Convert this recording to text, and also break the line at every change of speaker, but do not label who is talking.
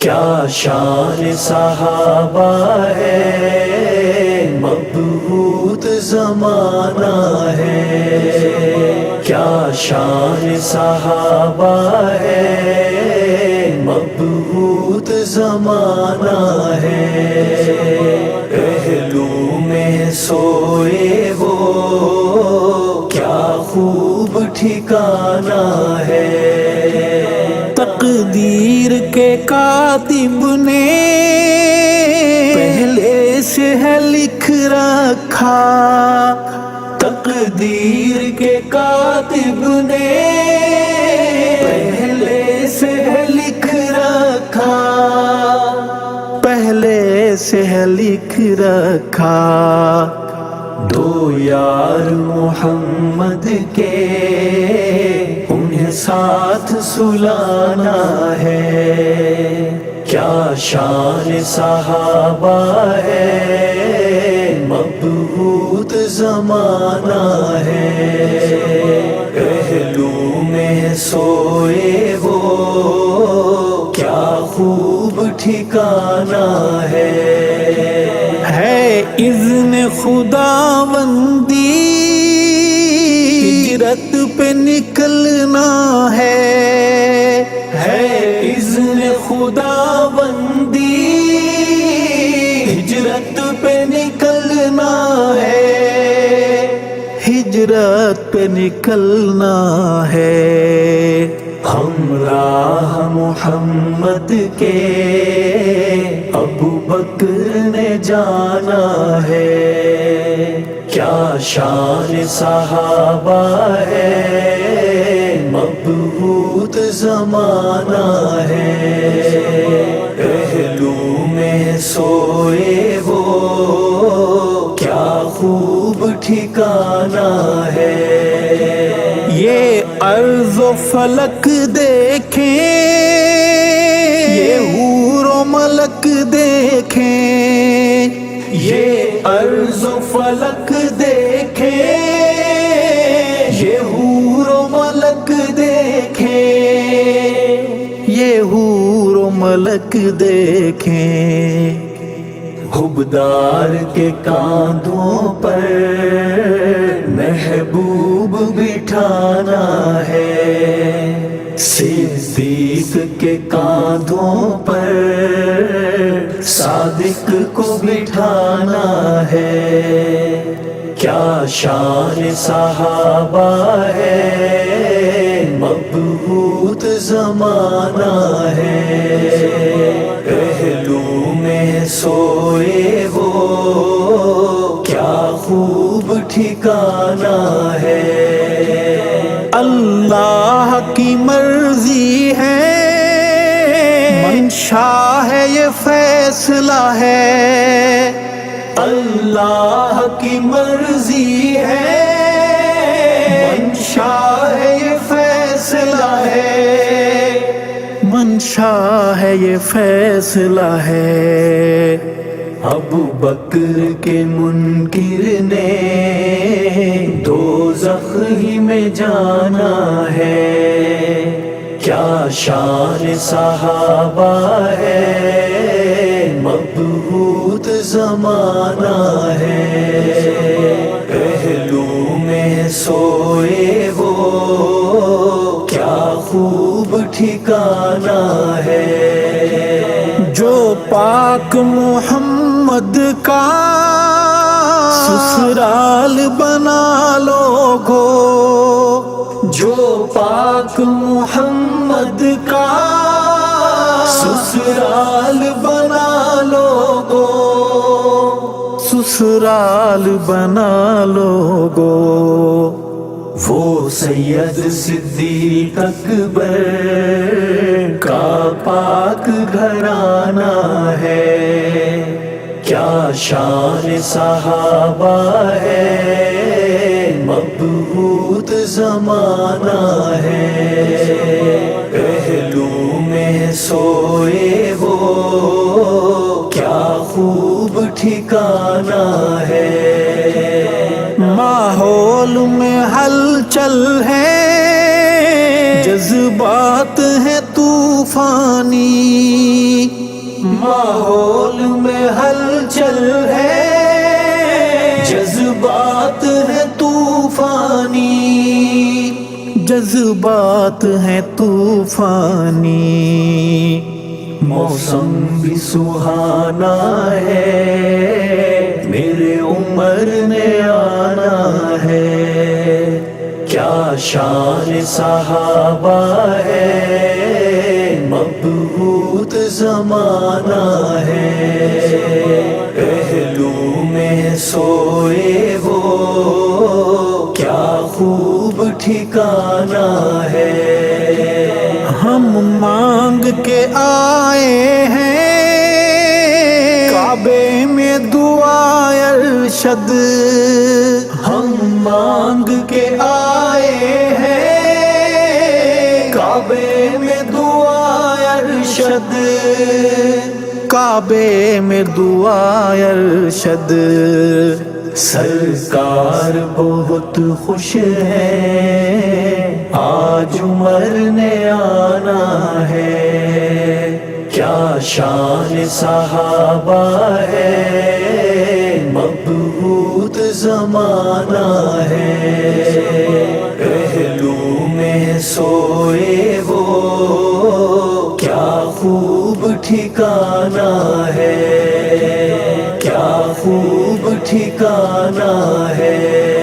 کیا شان صحابہ ہے، مبعوث زمانہ ہے۔ کیا شان صحابہ ہے، مبعوث زمانہ ہے۔ پہلو میں سوئے وہ کیا خوب ٹھکانہ ہے۔
تقدیر کے کاتب نے پہلے سے ہے لکھ رکھا،
تقدیر کے کاتب نے پہلے سے ہے لکھ رکھا،
پہلے سے ہے لکھ رکھا۔
دو یار محمد کے انہیں ساتھ سلانا ہے۔ کیا شان صحابہ ہے، مبعوث زمانہ ہے۔ پہلو میں سوئے وہ کیا خوب ٹھکانہ ہے۔
اذن خداوندی ہجرت پہ نکلنا ہے
اذن خداوندی ہجرت پہ نکلنا ہے،
ہجرت پہ نکلنا ہے۔
ہمراہ محمد کے ابوبکر نے جانا ہے۔ کیا شان صحابہ ہے، مبعوث زمانہ ہے۔ پہلو میں سوئے وہ کیا خوب ٹھکانہ ہے۔
یہ ارض و فلک دیکھیں، یہ حور و ملک دیکھیں،
یہ ارض و فلک دیکھیں، یہ حور و ملک دیکھیں،
یہ حور و ملک دیکھیں۔
حبدار کے کاندھوں پر محبوب بٹھانا ہے، صدیق کے کاندھوں پر صادق کو بٹھانا ہے۔ کیا شان صحابہ ہے، مبعوث زمانہ ہے۔ پہلو میں سوئے وہ کیا خوب ٹھکانہ ہے۔
اللہ کی مرضی ہے، منشا ہے، یہ فیصلہ ہے۔
اللہ کی مرضی ہے، منشا ہے، یہ فیصلہ ہے۔
منشا ہے، یہ فیصلہ ہے۔
ابوبکر کے منکر نے دوزخ ہی میں جانا ہے۔ کیا شان صحابہ ہے، مبعوث زمانہ ہے۔ پہلو میں سوئے وہ کیا خوب ٹھکانہ ہے۔
جو پاک محمد کا سسرال بنا لوگو،
جو پاک محمد کا سسرال بنا لوگو،
سسرال بنا لوگو۔
وہ سید صدیق اکبر کا پاک گھرانہ ہے۔ کیا شان صحابہ ہے، مبعوث زمانہ ہے۔ پہلو میں سوئے وہ کیا خوب ٹھکانہ ہے۔
ماحول میں ہلچل ہے، جذبات ہیں طوفانی،
ہلچل ہے، جذبات ہے طوفانی،
جذبات ہیں طوفانی،
موسم بھی سہانا ہے، میرے عمر نے آنا ہے، کیا شان صحابہ ہے، مبہوت زمانہ ہے، پہلو میں سوئے وہ کیا خوب ٹھکانہ ہے،
ہم مانگ کے آئے ہیں کعبے میں دعا ارشد،
ہم مانگ کے آئے ہیں کعبے میں دعا ارشد،
کعبے میں دعا ارشد،
سرکار بہت خوش ہے، آج عمر نے آنا ہے، کیا شان صحابہ ہے، مبہوت زمانہ ہے، پہلو میں سوئے وہ کیا خوب ٹھکانہ ہے، کیا خوب ٹھکانہ ہے۔